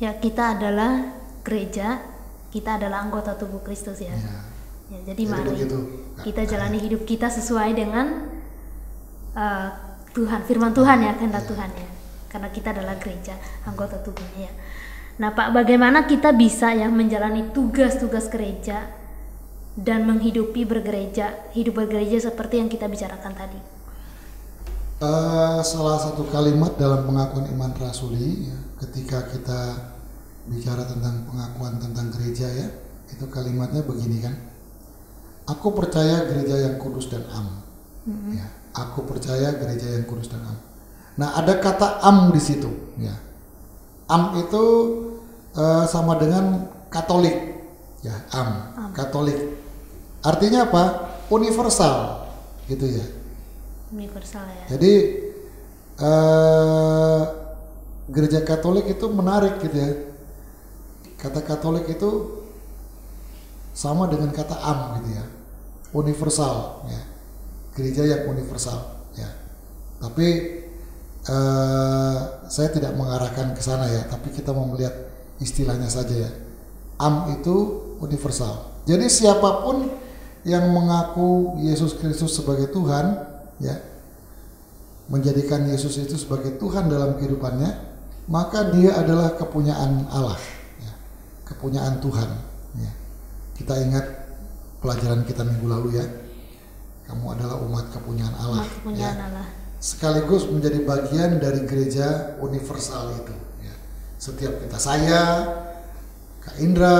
Ya, kita adalah gereja, kita adalah anggota tubuh Kristus ya. Ya, jadi mari kita jalani hidup kita sesuai dengan Tuhan, firman Tuhan ya, kehendak Tuhan ya. Karena kita adalah gereja, anggota tubuhnya ya. Nah Pak, bagaimana kita bisa ya menjalani tugas-tugas gereja dan menghidupi hidup bergereja seperti yang kita bicarakan tadi? Salah satu kalimat dalam pengakuan iman rasuli ya, ketika kita bicara tentang pengakuan tentang gereja ya, itu kalimatnya begini kan. Aku percaya gereja yang kudus dan am. Ya, aku percaya gereja yang kudus dan am. Nah, ada kata am di situ. Ya, am itu sama dengan Katolik. Ya, am. Katolik. Artinya apa? Universal, gitu ya. Universal ya. Jadi gereja Katolik itu menarik gitu ya. Kata Katolik itu sama dengan kata am gitu ya, universal ya, gereja yang universal ya. Tapi saya tidak mengarahkan ke sana ya, tapi kita mau melihat istilahnya saja ya. Am itu universal. Jadi siapapun yang mengaku Yesus Kristus sebagai Tuhan, ya, menjadikan Yesus itu sebagai Tuhan dalam kehidupannya, maka dia adalah kepunyaan Allah, ya, kepunyaan Tuhan. Ya. Kita ingat pelajaran kita minggu lalu ya, kamu adalah umat kepunyaan Allah, kepunyaan ya. Allah. Sekaligus menjadi bagian dari gereja universal itu. Ya. Setiap kita, saya, Kak Indra,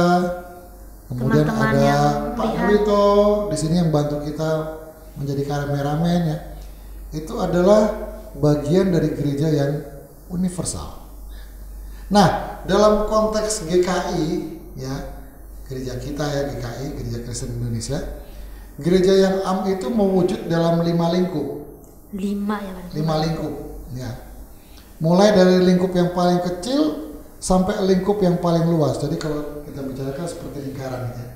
kemudian Teman-teman ada yang Pak lihat. Brito di sini yang bantu kita menjadi kameramen ya. Itu adalah bagian dari gereja yang universal. Nah, dalam konteks GKI ya, gereja kita ya GKI, Gereja Kristen Indonesia, gereja yang AM itu mewujud dalam 5 lingkup. 5 ya Pak. 5 lingkup ya. Mulai dari lingkup yang paling kecil sampai lingkup yang paling luas. Jadi kalau kita bicarakan seperti lingkaran ya.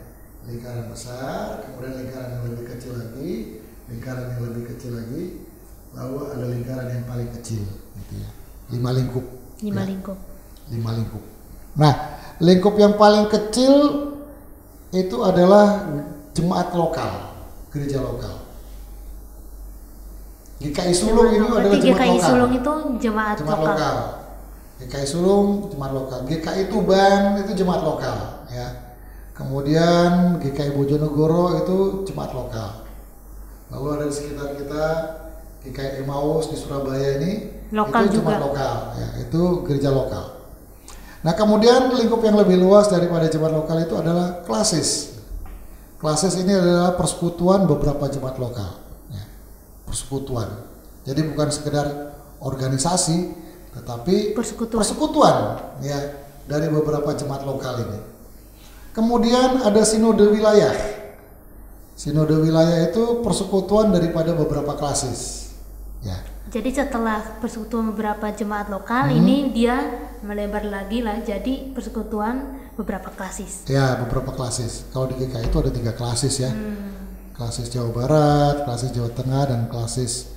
Lingkaran besar, kemudian lingkaran yang lebih kecil lagi, lingkaran yang lebih kecil lagi, lalu ada lingkaran yang paling kecil gitu ya. 5 lingkup. 5 ya. lingkup. 5 lingkup. Nah, lingkup yang paling kecil itu adalah jemaat lokal, gereja lokal. GKI Sulung ini adalah Berarti jemaat GKI lokal. Sulung itu jemaat Jemaat lokal. lokal. GKI Sulung jemaat lokal. GKI Tuban itu jemaat lokal, ya. Kemudian GKI Bojonegoro itu jemaat lokal. Lalu ada di sekitar kita GKI Emmaus di Surabaya ini Lokal itu jemaat juga. lokal, ya. Itu gereja lokal. Nah, kemudian lingkup yang lebih luas daripada jemaat lokal itu adalah klasis. Klasis ini adalah persekutuan beberapa jemaat lokal, ya. Persekutuan. Jadi bukan sekedar organisasi, tetapi persekutuan ya dari beberapa jemaat lokal ini. Kemudian ada sinode wilayah. Sinode wilayah itu persekutuan daripada beberapa klasis, ya. Jadi setelah persekutuan beberapa jemaat lokal ini dia melebar lagi lah jadi persekutuan beberapa klasis. Ya, beberapa klasis. Kalau di GKI itu ada 3 klasis ya. Klasis Jawa Barat, klasis Jawa Tengah, dan klasis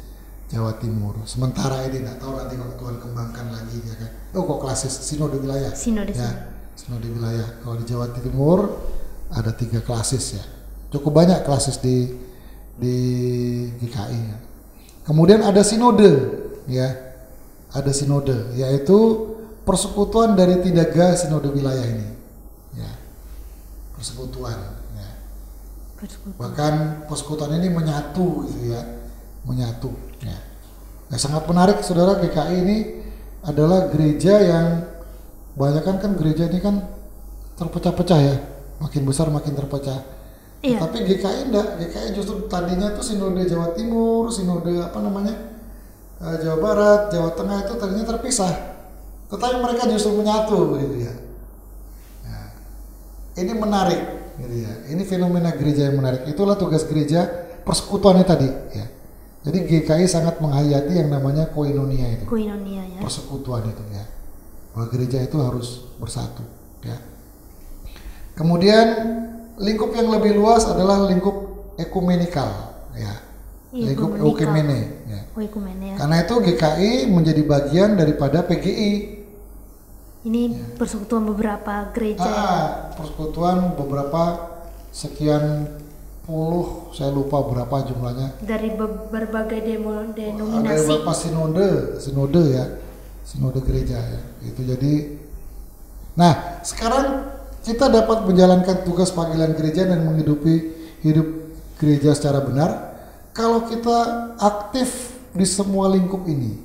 Jawa Timur. Sementara ini nggak tahu nanti kalau Tuhan kembangkan lagi ya kan. Oh, kok klasis sinode wilayah. Sinode ya, sinode wilayah. Kalau di Jawa Timur ada 3 klasis ya. Cukup banyak klasis di GKI ya. Kemudian ada sinode ya. Ada sinode yaitu persekutuan dari 3 sinode wilayah ini. Ya. Persekutuan ya. Bahkan persekutuan ini menyatu gitu ya. Menyatu ya. Nah, sangat menarik saudara, GKI ini adalah gereja yang kebanyakan kan gereja ini kan terpecah-pecah ya, makin besar makin terpecah. Iya. Tapi GKI enggak, GKI justru tadinya tuh sinode Jawa Timur, sinode Jawa Barat, Jawa Tengah itu tadinya terpisah, tetapi mereka justru menyatu gitu ya. Nah, ini menarik gitu ya, ini fenomena gereja yang menarik. Itulah tugas gereja, persekutuannya tadi ya. Jadi GKI sangat menghayati yang namanya koinonia itu. Koinonia ya. Persekutuan itu ya. Bahwa gereja itu harus bersatu ya. Kemudian lingkup yang lebih luas adalah lingkup ekumenikal ya. Lingkup ekumene ya. Ekumene ya. Karena itu GKI menjadi bagian daripada PGI. Ini persekutuan beberapa gereja. Persekutuan beberapa sekian puluh, saya lupa berapa jumlahnya. Dari berbagai Ada denominasi. beberapa sinode ya, sinode gereja ya. Itu jadi. Nah, sekarang kita dapat menjalankan tugas panggilan gereja dan menghidupi hidup gereja secara benar kalau kita aktif di semua lingkup ini.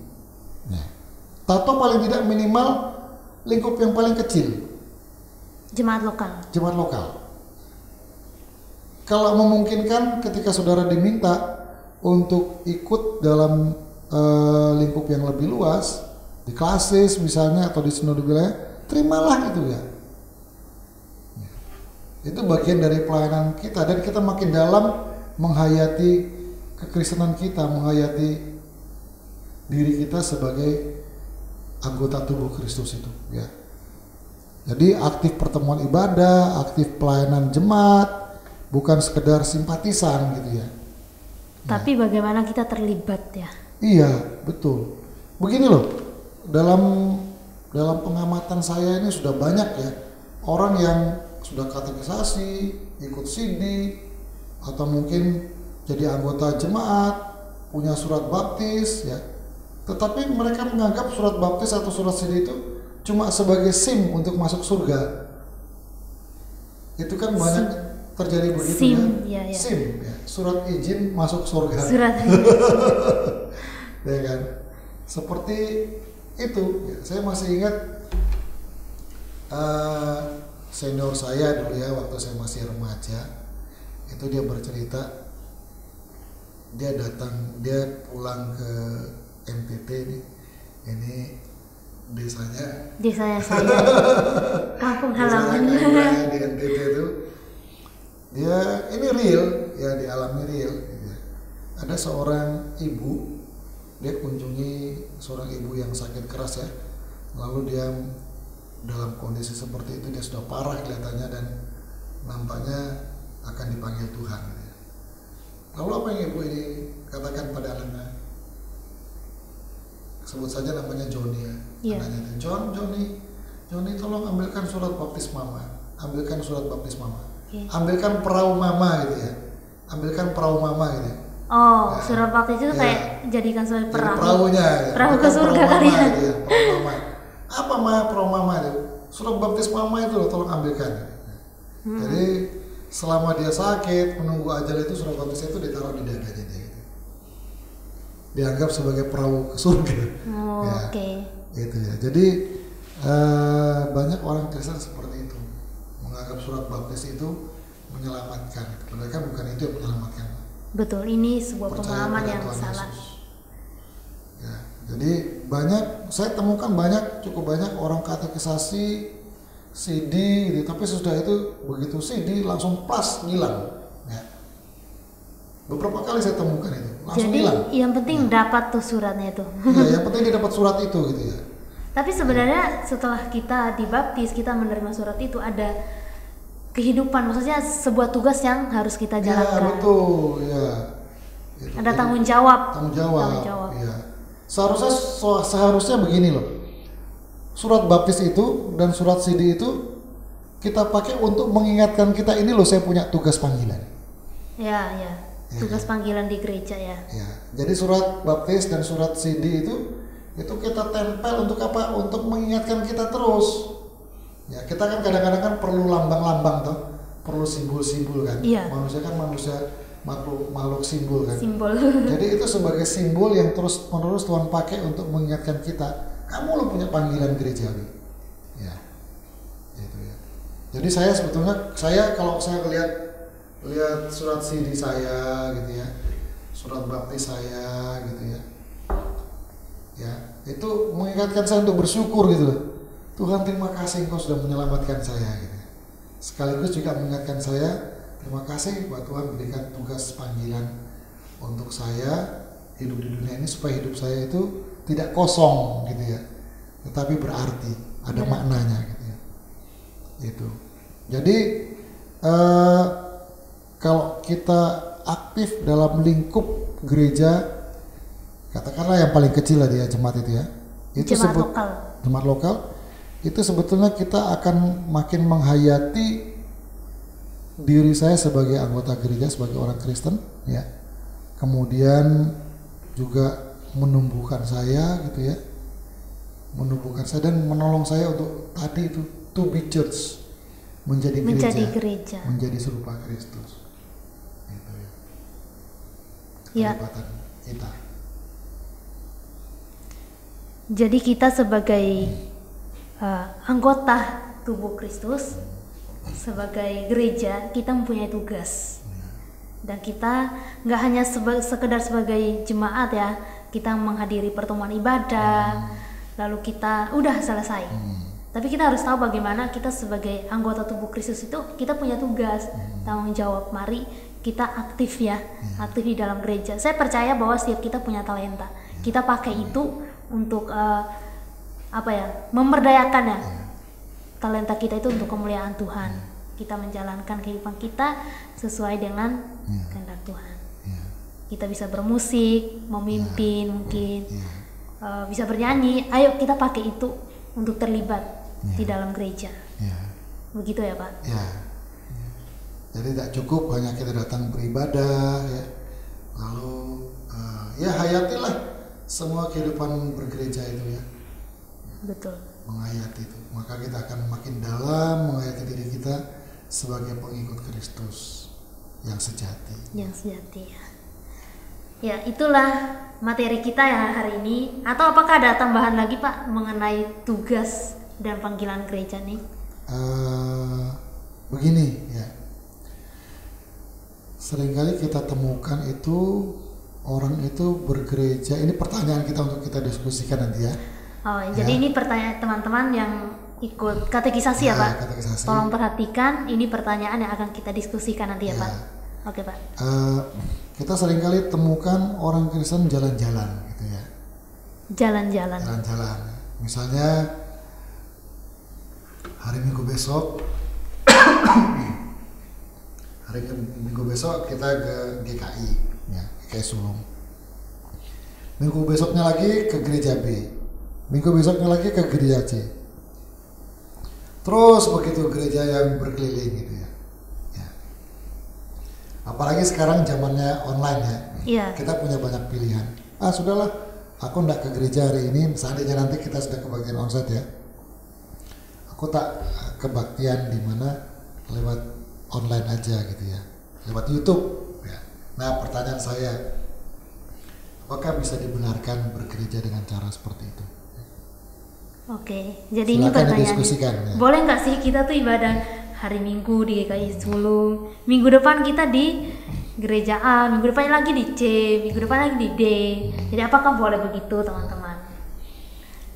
Nah, atau paling tidak minimal lingkup yang paling kecil. Jemaat lokal. Jemaat lokal. Kalau memungkinkan ketika saudara diminta untuk ikut dalam lingkup yang lebih luas, di klasis misalnya atau di sinode wilayah, terimalah itu ya. Itu bagian dari pelayanan kita dan kita makin dalam menghayati kekristenan kita, menghayati diri kita sebagai anggota tubuh Kristus itu ya. Jadi aktif pertemuan ibadah, aktif pelayanan jemaat, bukan sekedar simpatisan gitu ya. Tapi bagaimana kita terlibat ya? Iya, betul. Begini loh, dalam pengamatan saya ini sudah banyak ya orang yang sudah katekisasi, ikut CD, atau mungkin jadi anggota jemaat, punya surat baptis ya. Tetapi mereka menganggap surat baptis atau surat CD itu cuma sebagai SIM untuk masuk surga. Itu kan banyak terjadi begitu SIM, ya. ya. SIM ya, surat izin masuk surga. Surat. Ya kan? Seperti itu ya. Saya masih ingat senior saya dulu ya, waktu saya masih remaja, itu dia bercerita, dia pulang ke NTT nih, ini desanya Desa saya, kampung halaman. di NTT itu, dia ini real ya, dialami real gitu ya. Ada seorang ibu, dia kunjungi seorang ibu yang sakit keras ya, lalu dia dalam kondisi seperti itu, dia sudah parah kelihatannya dan nampaknya akan dipanggil Tuhan gitu ya. Lalu apa yang ibu ini katakan pada anaknya? Sebut saja namanya Johnny ya. Iya. Anaknya itu, Johnny tolong ambilkan surat baptis mama, ambilkan surat baptis mama, ambilkan perahu mama gitu ya, ambilkan perahu mama gitu ya. Oh, Ya. surat baptis itu Ya. kayak jadikan sebagai Jadi perahu. perahunya ya. Perahu ke Bukan surga perahu kali mama ya. gitu ya, perahu mama. Apa perahu mama itu? Surat baptis mama itu loh, tolong ambilkan. Jadi selama dia sakit menunggu ajal itu, surat baptis itu ditaruh di dadanya dia gitu. Dianggap sebagai perahu ke surga. Oh, Ya, oke. Gitu ya. Jadi banyak orang Kristen seperti itu, menganggap surat baptis itu menyelamatkan. Padahal bukan itu yang menyelamatkan. Betul, ini sebuah Percaya pemahaman pada yang Tuhan salah. Yesus. Ya, jadi saya temukan cukup banyak orang katekisasi CD gitu, tapi sudah itu begitu CD langsung pas ngilang. Ya. Beberapa kali saya temukan itu langsung Jadi hilang. yang penting dapat tuh suratnya itu. Ya, yang penting dia dapat surat itu gitu ya. Tapi sebenarnya setelah kita dibaptis, kita menerima surat itu, ada kehidupan, maksudnya sebuah tugas yang harus kita Ya jalankan. betul ya. Gitu. Ada Jadi, tanggung jawab. Tanggung jawab. Tanggung jawab. Ya. Seharusnya begini loh. Surat baptis itu dan surat CD itu kita pakai untuk mengingatkan kita, ini loh saya punya tugas panggilan. Ya. Tugas panggilan di gereja ya. Ya. Jadi surat baptis dan surat CD itu kita tempel untuk apa? Untuk mengingatkan kita terus. Ya, kita kan kadang-kadang kan perlu lambang-lambang toh, perlu simbol-simbol kan. Iya. Manusia kan makhluk simbol kan. Simbol. Jadi itu sebagai simbol yang terus-menerus Tuhan pakai untuk mengingatkan kita, kamu lo punya panggilan gerejawi. Ya. Itu ya. Jadi saya sebetulnya kalau saya lihat surat CD saya gitu ya, surat baptis saya gitu ya. Ya, itu mengingatkan saya untuk bersyukur gitu loh. Tuhan, terima kasih Engkau sudah menyelamatkan saya gitu. Sekaligus juga mengingatkan saya, terima kasih buat Tuhan berikan tugas panggilan untuk saya hidup di dunia ini, supaya hidup saya itu tidak kosong gitu ya, tetapi berarti, ada maknanya gitu ya. Itu. Jadi kalau kita aktif dalam lingkup gereja, katakanlah yang paling kecil lah dia jemaat itu ya, itu jemaat lokal, itu sebetulnya kita akan makin menghayati diri saya sebagai anggota gereja, sebagai orang Kristen ya, kemudian juga menumbuhkan saya gitu ya, menumbuhkan saya dan menolong saya untuk tadi itu to be church, menjadi gereja, menjadi serupa Kristus gitu ya. Keterlibatan kita. Jadi kita sebagai anggota tubuh Kristus, sebagai gereja, kita mempunyai tugas. Dan kita nggak hanya sekedar sebagai jemaat ya, kita menghadiri pertemuan ibadah, lalu kita udah selesai. Tapi kita harus tahu bagaimana kita sebagai anggota tubuh Kristus itu kita punya tugas, tanggung jawab. Mari kita aktif ya, aktif di dalam gereja. Saya percaya bahwa setiap kita punya talenta. Kita pakai itu untuk memberdayakan ya. Talenta kita itu untuk kemuliaan Tuhan. Kita menjalankan kehidupan kita sesuai dengan kehendak Tuhan. Kita bisa bermusik, memimpin mungkin, bisa bernyanyi. Ayo kita pakai itu untuk terlibat di dalam gereja. Begitu ya Pak? Ya. Jadi tidak cukup hanya kita datang beribadah ya. Lalu ya hayatilah semua kehidupan bergereja itu ya. Betul. Menghayati itu. Maka kita akan makin dalam menghayati diri kita sebagai pengikut Kristus yang sejati. Yang sejati ya. Ya, itulah materi kita ya hari ini. Atau apakah ada tambahan lagi Pak mengenai tugas dan panggilan gereja nih? Begini ya. Seringkali kita temukan itu orang itu bergereja. Ini pertanyaan kita untuk kita diskusikan nanti ya. Oh, jadi ini pertanyaan teman-teman yang ikut katekisasi ya Pak. Katekisasi. Tolong perhatikan, ini pertanyaan yang akan kita diskusikan nanti ya Pak. Oke Pak. Kita seringkali temukan orang Kristen jalan-jalan gitu ya. Jalan-jalan. Jalan-jalan. Misalnya hari Minggu besok, kita ke GKI, ya, GKI Sulung. Minggu besoknya lagi ke gereja B. Minggu besoknya lagi ke gereja C. Terus begitu gereja yang berkeliling gitu ya. Apalagi sekarang zamannya online ya. Iya. Kita punya banyak pilihan. Sudahlah, aku ndak ke gereja hari ini. Seandainya nanti kita sudah kebagian onsite ya. Aku tak kebaktian di mana lewat online aja gitu ya. Lewat YouTube ya. Nah, pertanyaan saya, apakah bisa dibenarkan bergereja dengan cara seperti itu? Oke, jadi Silakan ini pertanyaannya. didiskusikan, ya. Boleh nggak sih kita tuh ibadah hari Minggu di GKI Sulung, minggu depan kita di gereja A, minggu depan lagi di C, minggu depan lagi di D. Jadi apakah boleh begitu teman-teman?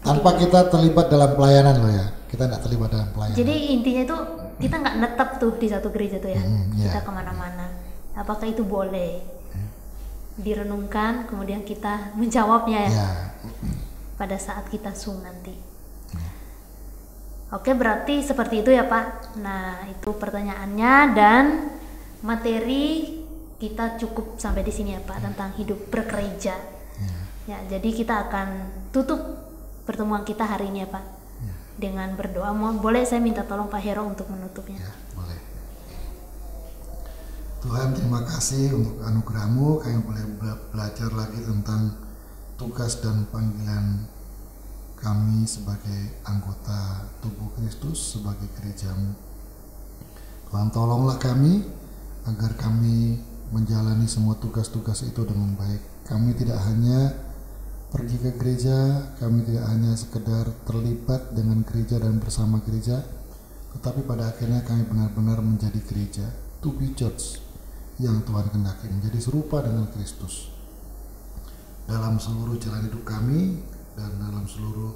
Tanpa kita terlibat dalam pelayanan loh ya. Kita nggak terlibat dalam pelayanan. Jadi intinya itu kita nggak netep tuh di satu gereja tuh ya. Iya. Kita kemana-mana. Apakah itu boleh? Direnungkan, kemudian kita menjawabnya ya. Ya. Pada saat kita Zoom nanti. Oke, berarti seperti itu ya Pak. Nah, itu pertanyaannya dan materi kita cukup sampai di sini ya Pak tentang hidup bergereja. Ya, jadi kita akan tutup pertemuan kita hari ini ya Pak. Dengan berdoa. Boleh saya minta tolong Pak Hero untuk menutupnya? Ya, boleh. Tuhan, terima kasih untuk anugerah-Mu. Kami boleh belajar lagi tentang tugas dan panggilan kami sebagai anggota tubuh Kristus, sebagai gereja-Mu. Tuhan, tolonglah kami agar kami menjalani semua tugas-tugas itu dengan baik. Kami tidak hanya pergi ke gereja, kami tidak hanya sekedar terlibat dengan gereja dan bersama gereja, tetapi pada akhirnya kami benar-benar menjadi gereja, to be church, yang Tuhan kehendaki menjadi serupa dengan Kristus dalam seluruh jalan hidup kami dan dalam seluruh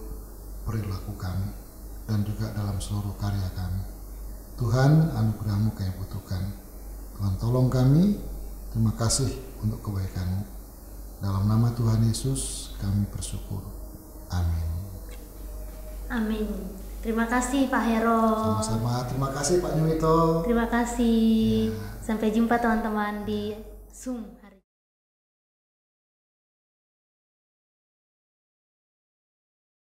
perilaku kami dan juga dalam seluruh karya kami. Tuhan, anugerah-Mu kami butuhkan. Tuhan, tolong kami. Terima kasih untuk kebaikan-Mu. Dalam nama Tuhan Yesus kami bersyukur. Amin. Amin. Terima kasih Pak Hero. Sama-sama. Terima kasih Pak Nyuwito. Terima kasih. Ya. Sampai jumpa teman-teman di Zoom.